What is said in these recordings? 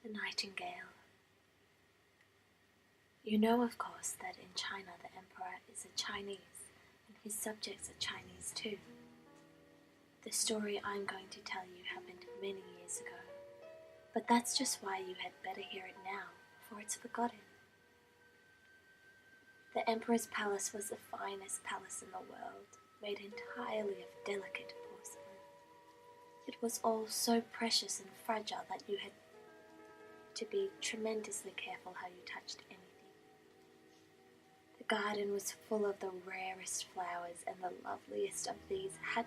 The Nightingale. You know, of course, that in China the emperor is a Chinese, and his subjects are Chinese too. The story I'm going to tell you happened many years ago, but that's just why you had better hear it now, for it's forgotten. The emperor's palace was the finest palace in the world, made entirely of delicate porcelain. It was all so precious and fragile that you had to be tremendously careful how you touched anything. The garden was full of the rarest flowers, and the loveliest of these had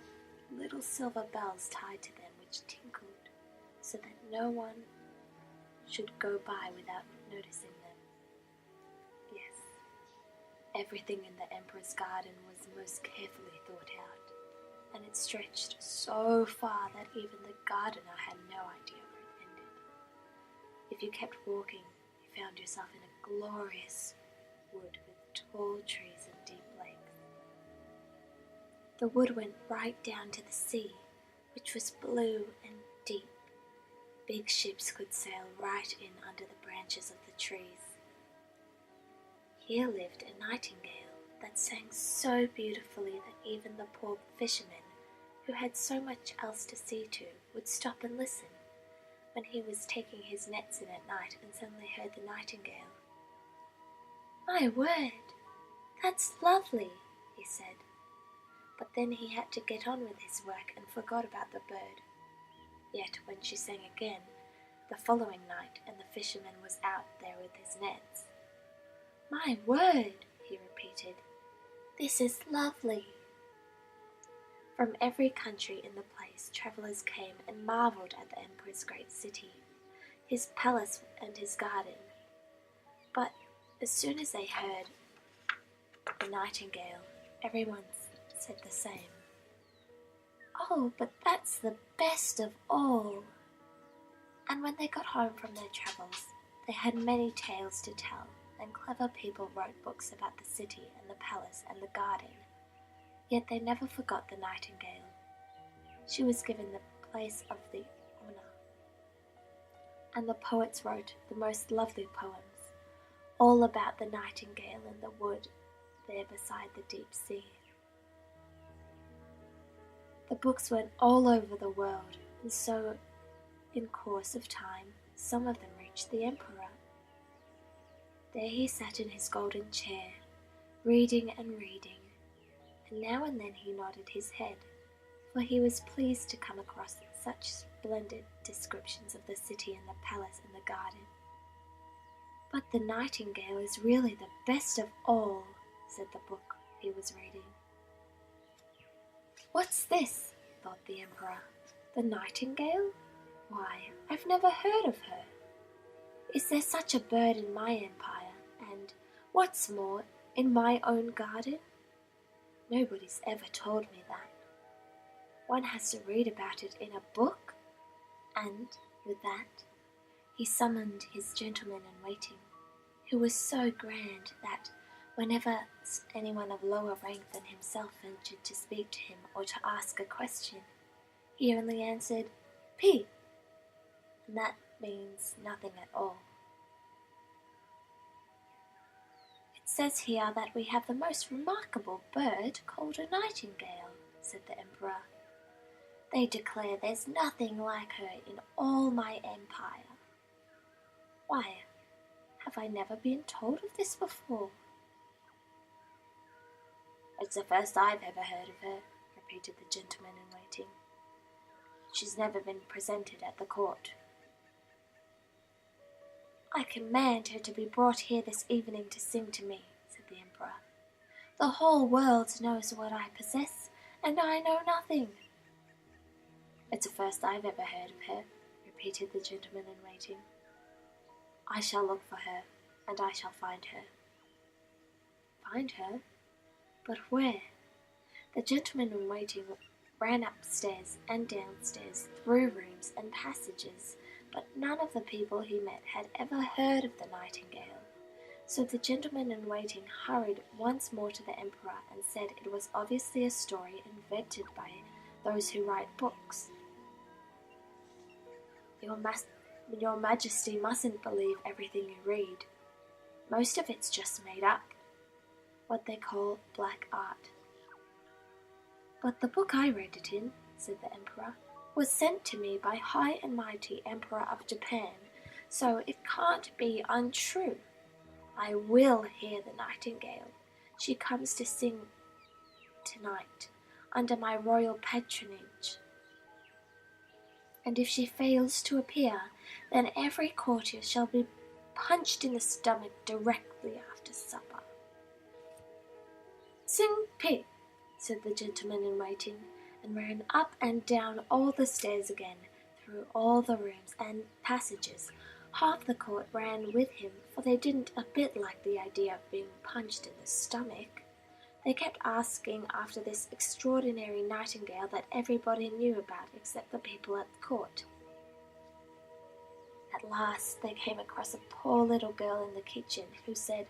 little silver bells tied to them which tinkled, so that no one should go by without noticing them. Yes, everything in the emperor's garden was most carefully thought out, and it stretched so far that even the gardener had no idea where it ended. If you kept walking, you found yourself in a glorious wood with tall trees and deep lakes. The wood went right down to the sea, which was blue and deep. Big ships could sail right in under the branches of the trees. Here lived a nightingale that sang so beautifully that even the poor fishermen, who had so much else to see to, would stop and listen when he was taking his nets in at night and suddenly heard the nightingale. "My word, that's lovely," he said. But then he had to get on with his work and forgot about the bird. Yet when she sang again the following night and the fisherman was out there with his nets, "My word," he repeated, "this is lovely." From every country in the place travellers came and marvelled at the emperor's great city, his palace and his garden. But as soon as they heard the nightingale, everyone said the same. "Oh, but that's the best of all." And when they got home from their travels, they had many tales to tell, and clever people wrote books about the city and the palace and the garden. Yet they never forgot the nightingale. She was given the place of the honour. And the poets wrote the most lovely poems, all about the nightingale in the wood there beside the deep sea. The books went all over the world, and so, in course of time, some of them reached the emperor. There he sat in his golden chair, reading and reading, and now and then he nodded his head, for he was pleased to come across such splendid descriptions of the city and the palace and the garden. "But the nightingale is really the best of all," said the book he was reading. "What's this?" thought the emperor. "The nightingale? Why, I've never heard of her. Is there such a bird in my empire, and, what's more, in my own garden? Nobody's ever told me that. One has to read about it in a book." And with that, he summoned his gentleman-in-waiting, who was so grand that whenever anyone of lower rank than himself ventured to speak to him or to ask a question, he only answered, "P," and that means nothing at all. "It says here that we have the most remarkable bird called a nightingale," said the emperor. "They declare there's nothing like her in all my empire. Why, have I never been told of this before?" "It's the first I've ever heard of her," repeated the gentleman-in-waiting. "She's never been presented at the court." "I command her to be brought here this evening to sing to me," said the emperor. "The whole world knows what I possess, and I know nothing." "It's the first I've ever heard of her," repeated the gentleman-in-waiting. "I shall look for her, and I shall find her." "Find her? But where?" The gentleman-in-waiting ran upstairs and downstairs, through rooms and passages, but none of the people he met had ever heard of the nightingale. So the gentleman-in-waiting hurried once more to the emperor and said it was obviously a story invented by those who write books. Your Majesty mustn't believe everything you read. Most of it's just made up, what they call black art. But the book I read it in, said the Emperor, was sent to me by High and Mighty Emperor of Japan, so it can't be untrue. I will hear the nightingale. She comes to sing tonight, under my royal patronage. And if she fails to appear, then every courtier shall be punched in the stomach directly after supper. Sing pig, said the gentleman-in-waiting, and ran up and down all the stairs again, through all the rooms and passages. Half the court ran with him, for they didn't a bit like the idea of being punched in the stomach. They kept asking after this extraordinary nightingale that everybody knew about except the people at the court. At last they came across a poor little girl in the kitchen who said,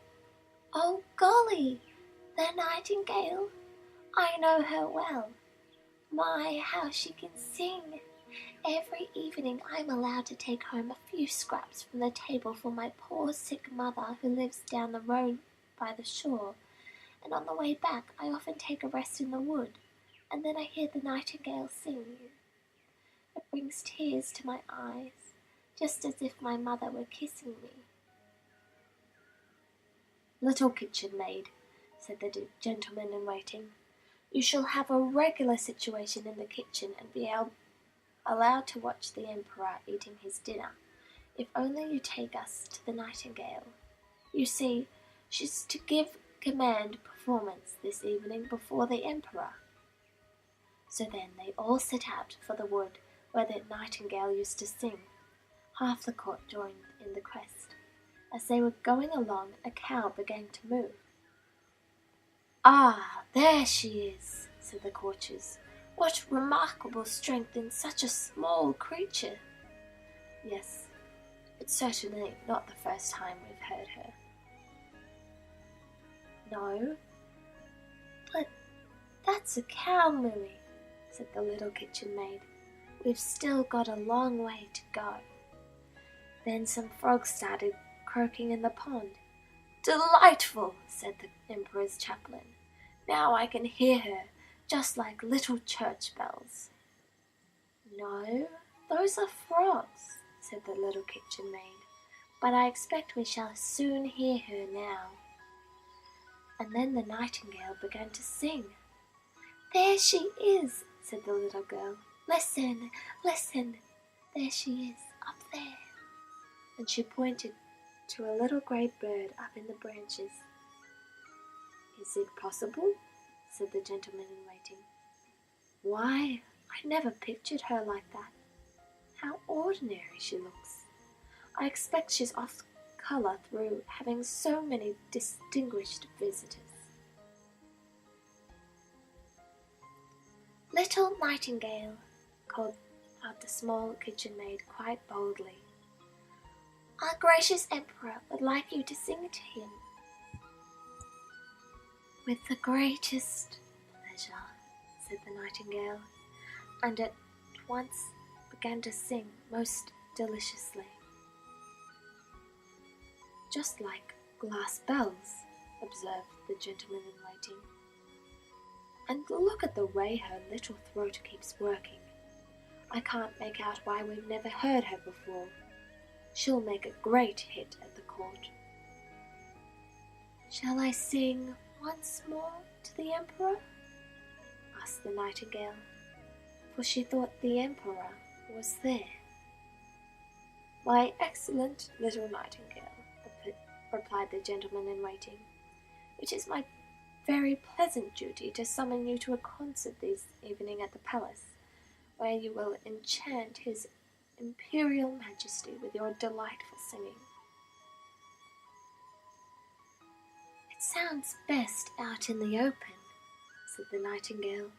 "Oh, golly, the nightingale! I know her well. My, how she can sing! Every evening I'm allowed to take home a few scraps from the table for my poor sick mother who lives down the road by the shore, and on the way back I often take a rest in the wood, and then I hear the nightingale sing. It brings tears to my eyes, just as if my mother were kissing me." "Little kitchen maid," said the gentleman-in-waiting, "you shall have a regular situation in the kitchen and be allowed to watch the Emperor eating his dinner, if only you take us to the nightingale. You see, she's to give command performance this evening before the Emperor." So then they all set out for the wood where the nightingale used to sing. Half the court joined in the quest. As they were going along, a cow began to move. "Ah, there she is," said the courtiers. "What remarkable strength in such a small creature." "Yes, it's certainly not the first time we've heard her." "No, but that's a cow mooing," said the little kitchen maid. "We've still got a long way to go." Then some frogs started croaking in the pond. "Delightful," said the Emperor's chaplain. "Now I can hear her, just like little church bells." "No, those are frogs," said the little kitchen maid. "But I expect we shall soon hear her now." And then the nightingale began to sing. "There she is," said the little girl. "Listen, listen, there she is, up there." And she pointed to a little grey bird up in the branches. "Is it possible?" said the gentleman-in-waiting. "Why, I never pictured her like that. How ordinary she looks. I expect she's off colour through having so many distinguished visitors." "Little Nightingale," called out the small kitchen maid quite boldly, "our gracious Emperor would like you to sing to him." "With the greatest pleasure," said the nightingale, and at once began to sing most deliciously. "Just like glass bells," observed the gentleman-in-waiting. "And look at the way her little throat keeps working. I can't make out why we've never heard her before. She'll make a great hit at the court." "Shall I sing once more to the Emperor?" asked the nightingale, for she thought the Emperor was there. "My excellent little nightingale," replied the gentleman-in-waiting, "it is my very pleasant duty to summon you to a concert this evening at the palace, where you will enchant his Imperial Majesty with your delightful singing." "It sounds best out in the open," said the nightingale.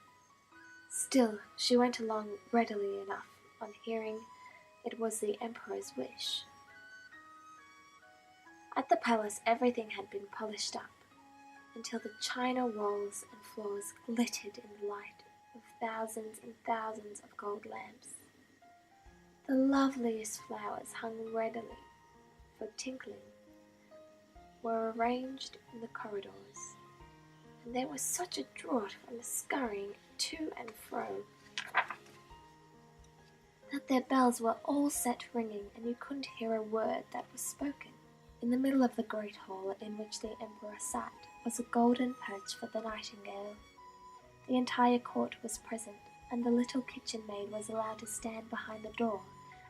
Still, she went along readily enough on hearing it was the Emperor's wish. At the palace everything had been polished up, until the china walls and floors glittered in the light of thousands and thousands of gold lamps. The loveliest flowers hung readily for tinkling were arranged in the corridors, and there was such a draught from the scurrying to and fro that their bells were all set ringing, and you couldn't hear a word that was spoken. In the middle of the great hall in which the emperor sat was a golden perch for the nightingale. The entire court was present, and the little kitchen maid was allowed to stand behind the door,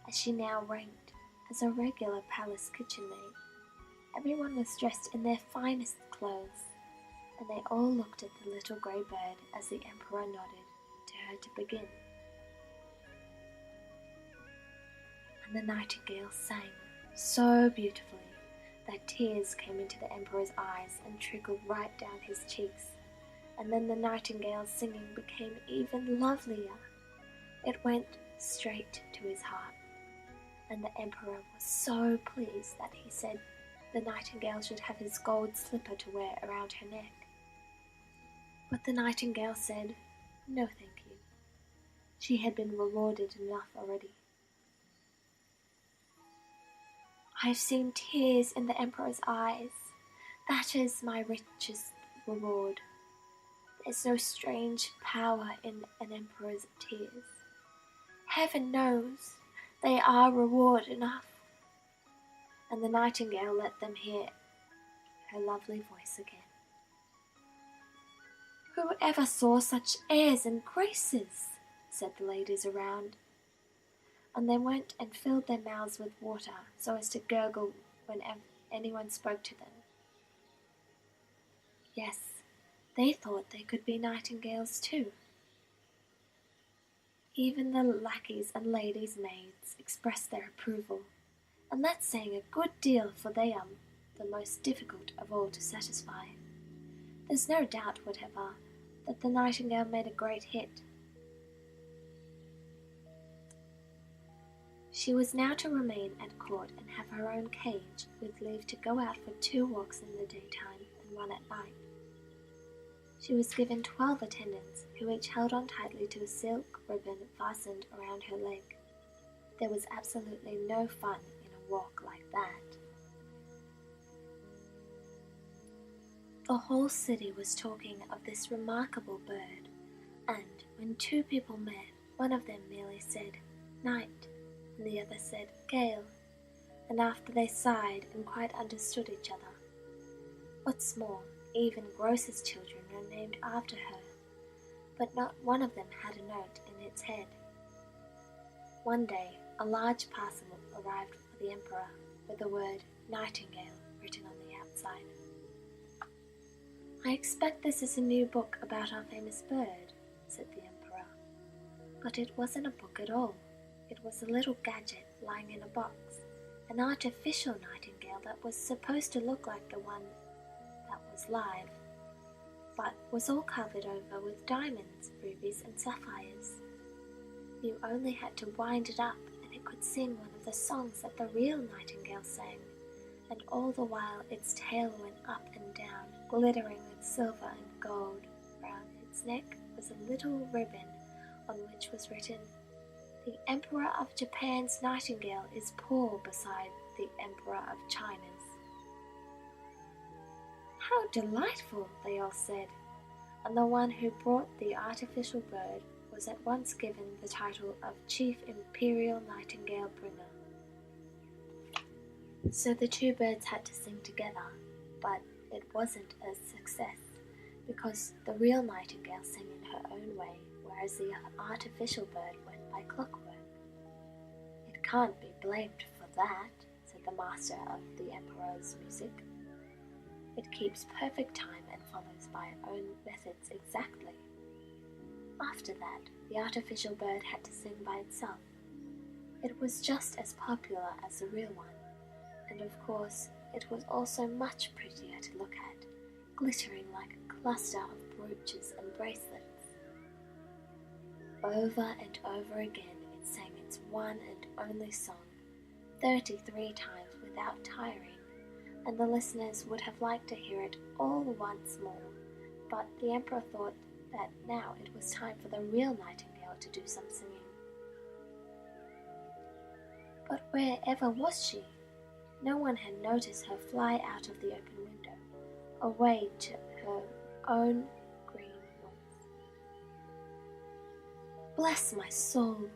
as she now ranked as a regular palace kitchen maid. Everyone was dressed in their finest clothes, and they all looked at the little grey bird as the emperor nodded to her to begin. And the nightingale sang so beautifully that tears came into the emperor's eyes and trickled right down his cheeks. And then the nightingale's singing became even lovelier. It went straight to his heart, and the emperor was so pleased that he said the nightingale should have his gold slipper to wear around her neck. But the nightingale said, "No, thank you." She had been rewarded enough already. "I've seen tears in the emperor's eyes. That is my richest reward. There's no strange power in an emperor's tears. Heaven knows they are reward enough." And the nightingale let them hear her lovely voice again. "Who ever saw such airs and graces?" said the ladies around. And they went and filled their mouths with water so as to gurgle whenever anyone spoke to them. Yes, they thought they could be nightingales too. Even the lackeys and ladies' maids expressed their approval, and that's saying a good deal, for they are the most difficult of all to satisfy. There's no doubt whatever that the nightingale made a great hit. She was now to remain at court and have her own cage, with leave to go out for 2 walks in the daytime and 1 at night. She was given 12 attendants, who each held on tightly to a silk ribbon fastened around her leg. There was absolutely no fun in a walk like that. The whole city was talking of this remarkable bird, and when 2 people met, one of them merely said, "Night," and the other said, "Gale," and after they sighed and quite understood each other. What's more, even Groce's children were named after her, but not one of them had a note in its head. One day, a large parcel arrived for the emperor with the word "Nightingale" written on the outside. "I expect this is a new book about our famous bird," said the emperor. But it wasn't a book at all. It was a little gadget lying in a box, an artificial nightingale that was supposed to look like the one that was live, but was all covered over with diamonds, rubies, and sapphires. You only had to wind it up, and it could sing one of the songs that the real nightingale sang, and all the while its tail went up and down, glittering with silver and gold. Round its neck was a little ribbon on which was written, "The Emperor of Japan's nightingale is poor beside the Emperor of China's." "How delightful!" they all said, and the one who brought the artificial bird was at once given the title of Chief Imperial Nightingale Bringer. So the 2 birds had to sing together, but it wasn't a success, because the real nightingale sang in her own way, whereas the artificial bird went by clockwork. "It can't be blamed for that," said the master of the emperor's music. "It keeps perfect time and follows by its own methods exactly." After that, the artificial bird had to sing by itself. It was just as popular as the real one, and of course it was also much prettier to look at, glittering like a cluster of brooches and bracelets. Over and over again it sang its one and only song, 33 times without tiring, and the listeners would have liked to hear it all once more, but the emperor thought that now it was time for the real nightingale to do some singing. But wherever was she? No one had noticed her fly out of the open window, away to her own green woods. "Bless my soul,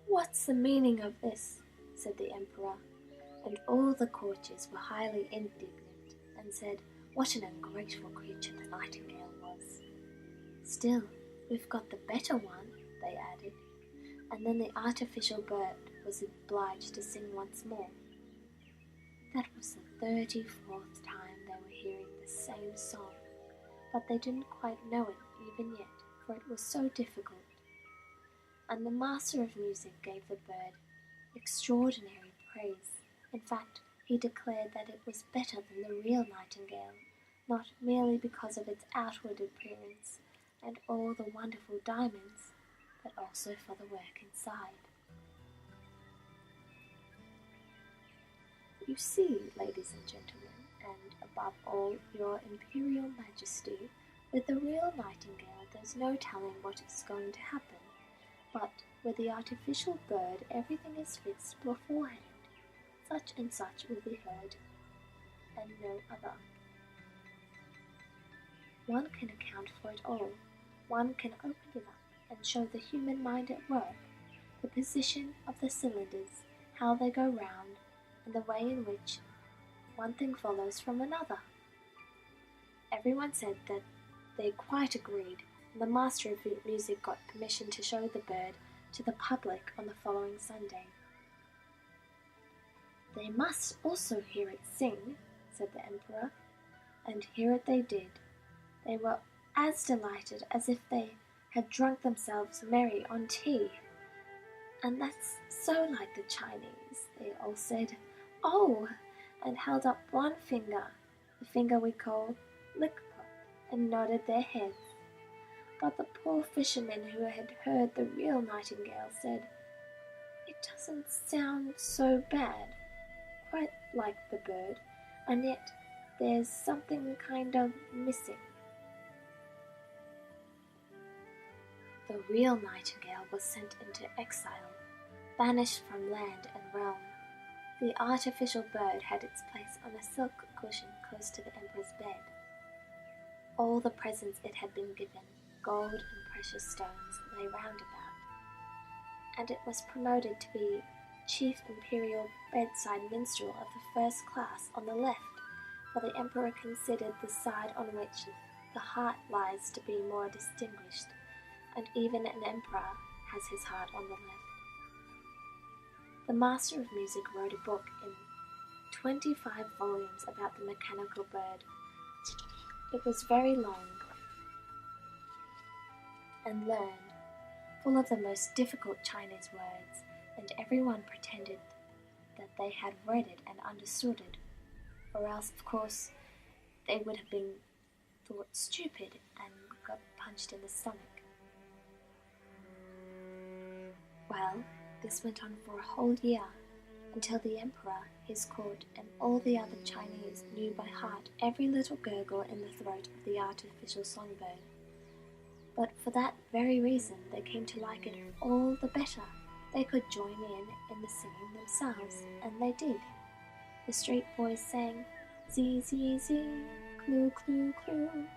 what's the meaning of this?" said the Emperor, and all the courtiers were highly indignant and said what an ungrateful creature the Nightingale was. "Still, we've got the better one," they added, and then the artificial bird was obliged to sing once more. That was the 34th time they were hearing the same song, but they didn't quite know it even yet, for it was so difficult. And the master of music gave the bird extraordinary praise. In fact, he declared that it was better than the real nightingale, not merely because of its outward appearance and all the wonderful diamonds, but also for the work inside. You see, ladies and gentlemen, and above all, your Imperial Majesty, with the real nightingale there's no telling what is going to happen, but with the artificial bird everything is fixed beforehand. Such and such will be heard, and no other. One can account for it all. One can open it up and show the human mind at work, the position of the cylinders, how they go round, and the way in which one thing follows from another. Everyone said that they quite agreed, and the master of music got permission to show the bird to the public on the following Sunday. "They must also hear it sing," said the Emperor, and hear it they did. They were as delighted as if they had drunk themselves merry on tea. "And that's so like the Chinese," they all said. "Oh!" and held up one finger, the finger we call lick-pot, and nodded their heads. But the poor fishermen who had heard the real nightingale said, "It doesn't sound so bad, quite like the bird, and yet there's something kind of missing." The real nightingale was sent into exile, banished from land and realm. The artificial bird had its place on a silk cushion close to the Emperor's bed. All the presents it had been given, gold and precious stones, lay round about, and it was promoted to be chief imperial bedside minstrel of the first class on the left, for the Emperor considered the side on which the heart lies to be more distinguished, and even an emperor has his heart on the left. The master of music wrote a book in 25 volumes about the mechanical bird. It was very long and learned, full of the most difficult Chinese words, and everyone pretended that they had read it and understood it, or else, of course, they would have been thought stupid and got punched in the stomach. Well, this went on for a whole year, until the Emperor, his court, and all the other Chinese knew by heart every little gurgle in the throat of the artificial songbird. But for that very reason they came to like it all the better. They could join in the singing themselves, and they did. The street boys sang, "Zee, zee, zee, clue, clue, clue,"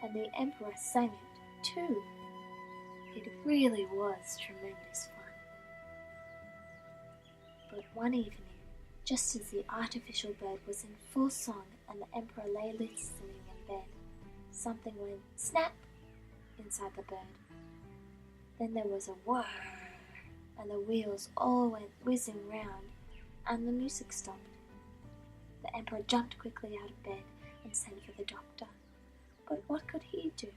and the Emperor sang it too. It really was tremendous fun. But one evening, just as the artificial bird was in full song and the Emperor lay listening in bed, something went snap inside the bird. Then there was a whir, and the wheels all went whizzing round, and the music stopped. The Emperor jumped quickly out of bed and sent for the doctor. But what could he do?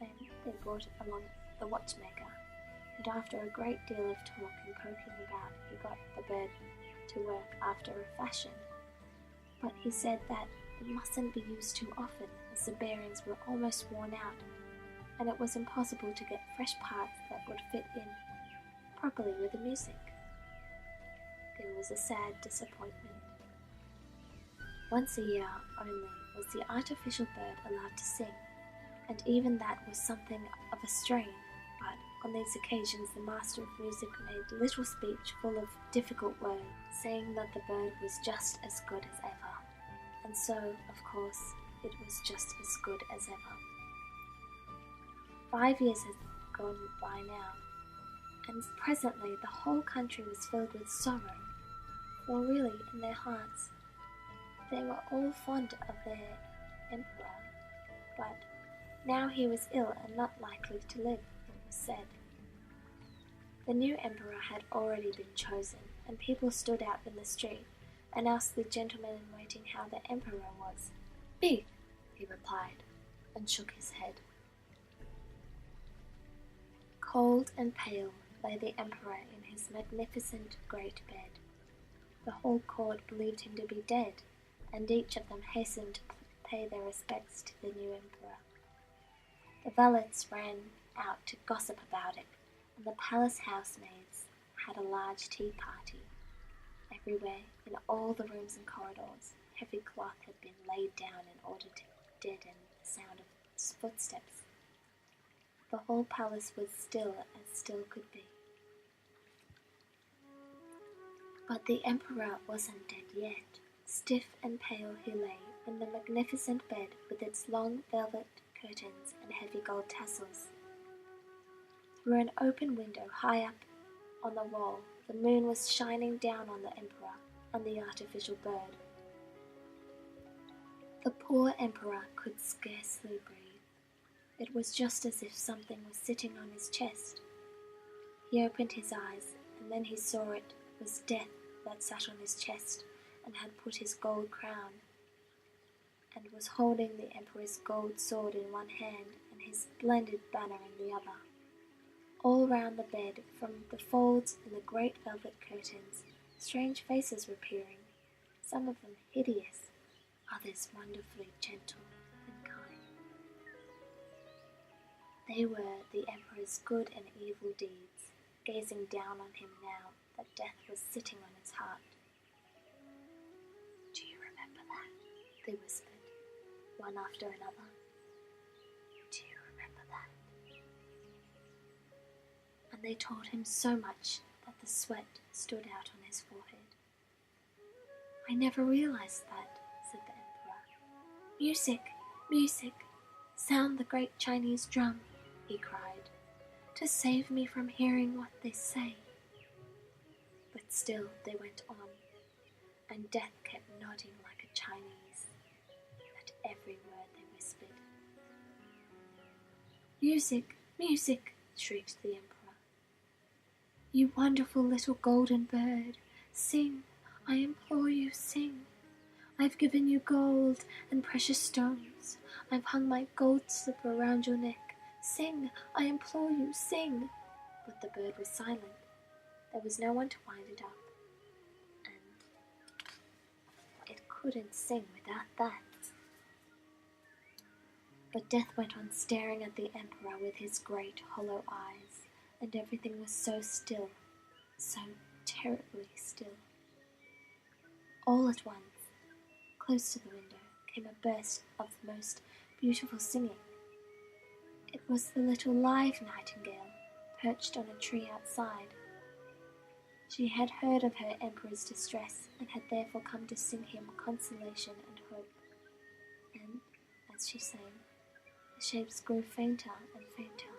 Then they brought along the watchmaker, and after a great deal of talk and poking about, he got the bird to work after a fashion. But he said that it mustn't be used too often, as the bearings were almost worn out, and it was impossible to get fresh parts that would fit in properly with the music. There was a sad disappointment. Once a year only was the artificial bird allowed to sing, and even that was something of a strain, but On these occasions, the master of music made a little speech full of difficult words, saying that the bird was just as good as ever. And so, of course, it was just as good as ever. 5 years had gone by now, and presently the whole country was filled with sorrow, for really, in their hearts, they were all fond of their emperor, but now he was ill and not likely to live, it was said. The new emperor had already been chosen, and people stood out in the street and asked the gentleman-in-waiting how the emperor was. "Big," he replied, and shook his head. Cold and pale lay the emperor in his magnificent great bed. The whole court believed him to be dead, and each of them hastened to pay their respects to the new emperor. The valets ran out to gossip about it, and the palace housemaids had a large tea party. Everywhere, in all the rooms and corridors, heavy cloth had been laid down in order to deaden the sound of footsteps. The whole palace was still as still could be. But the emperor wasn't dead yet. Stiff and pale he lay in the magnificent bed with its long velvet curtains and heavy gold tassels. Through an open window high up on the wall, the moon was shining down on the emperor and the artificial bird. The poor emperor could scarcely breathe. It was just as if something was sitting on his chest. He opened his eyes, and then he saw it was Death that sat on his chest and had put his gold crown and was holding the emperor's gold sword in one hand and his splendid banner in the other. All round the bed, from the folds in the great velvet curtains, strange faces were peering, some of them hideous, others wonderfully gentle and kind. They were the emperor's good and evil deeds, gazing down on him now that Death was sitting on his heart. "Do you remember that?" they whispered, one after another. "Do you remember that?" And they told him so much that the sweat stood out on his forehead. "I never realized that," said the emperor. "Music! Music! Sound the great Chinese drum!" he cried, "to save me from hearing what they say." But still they went on, and Death kept nodding like a Chinese at every word they whispered. "Music! Music!" shrieked the emperor. "You wonderful little golden bird, sing, I implore you, sing. I've given you gold and precious stones. I've hung my gold slipper around your neck. Sing, I implore you, sing." But the bird was silent. There was no one to wind it up, and it couldn't sing without that. But Death went on staring at the emperor with his great hollow eyes, and everything was so still, so terribly still. All at once, close to the window, came a burst of the most beautiful singing. It was the little live nightingale, perched on a tree outside. She had heard of her emperor's distress, and had therefore come to sing him consolation and hope. And, as she sang, the shapes grew fainter and fainter.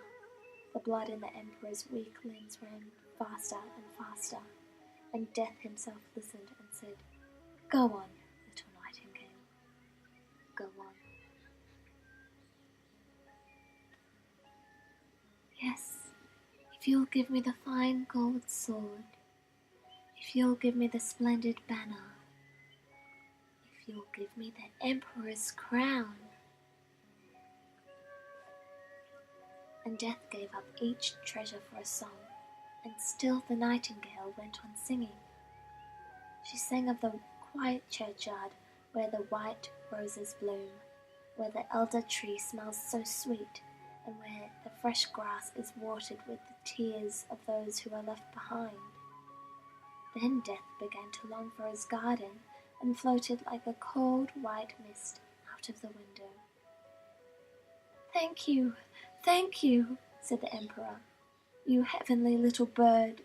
The blood in the emperor's weak limbs ran faster and faster, and Death himself listened and said, "Go on, little nightingale, go on." "Yes, if you'll give me the fine gold sword, if you'll give me the splendid banner, if you'll give me the emperor's crown." And Death gave up each treasure for a song, and still the nightingale went on singing. She sang of the quiet churchyard where the white roses bloom, where the elder tree smells so sweet, and where the fresh grass is watered with the tears of those who are left behind. Then Death began to long for his garden, and floated like a cold white mist out of the window. "Thank you, thank you," said the emperor. You heavenly little bird,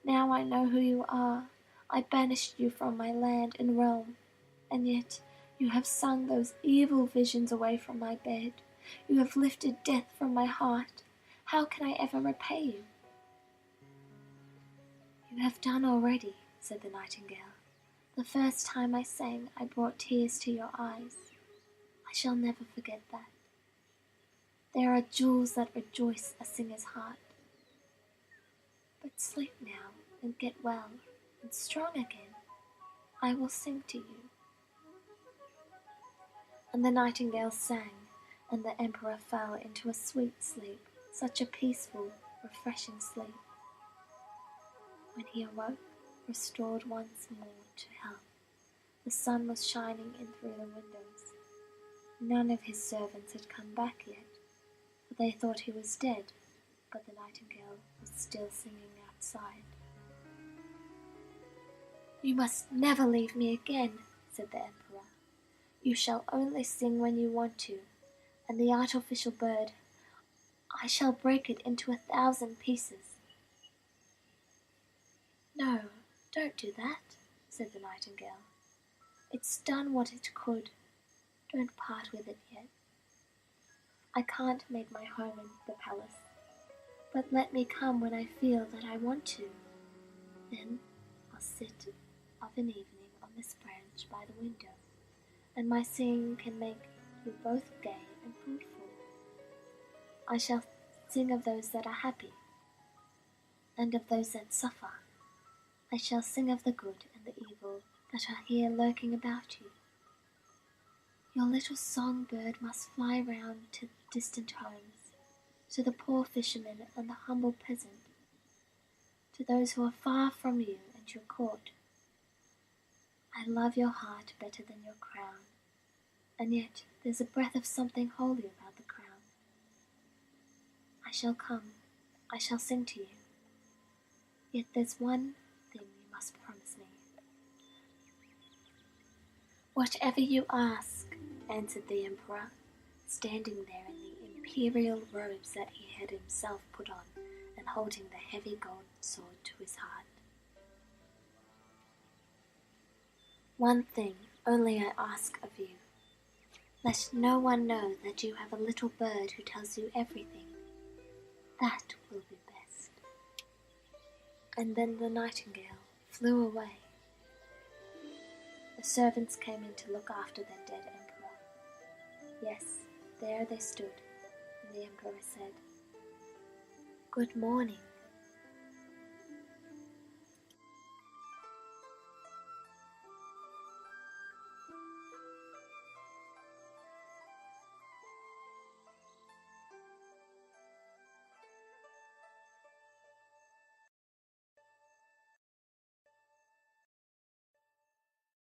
now I know who you are. I banished you from my land and realm, and yet you have sung those evil visions away from my bed. You have lifted death from my heart. How can I ever repay you? You have done already, said the nightingale. The first time I sang, I brought tears to your eyes. I shall never forget that. There are jewels that rejoice a singer's heart. But sleep now and get well and strong again. I will sing to you. And the nightingale sang, and the emperor fell into a sweet sleep, such a peaceful, refreshing sleep. When he awoke, restored once more to health, the sun was shining in through the windows. None of his servants had come back yet, for they thought he was dead, but the nightingale was still singing outside. You must never leave me again, said the emperor. You shall only sing when you want to, and the artificial bird, I shall break it into 1,000 pieces. No, don't do that, said the nightingale. It's done what it could. Don't part with it yet. I can't make my home in the palace, but let me come when I feel that I want to. Then I'll sit of an evening on this branch by the window, and my singing can make you both gay and fruitful. I shall sing of those that are happy, and of those that suffer. I shall sing of the good and the evil that are here lurking about you. Your little songbird must fly round to distant homes, to the poor fisherman and the humble peasant, to those who are far from you and your court. I love your heart better than your crown, and yet there's a breath of something holy about the crown. I shall come, I shall sing to you, yet there's one thing you must promise me. Whatever you ask, answered the emperor, standing there in the imperial robes that he had himself put on, and holding the heavy gold sword to his heart. One thing only I ask of you. Let no one know that you have a little bird who tells you everything. That will be best. And then the nightingale flew away. The servants came in to look after their dead emperor. Yes, there they stood, and the emperor said, "Good morning."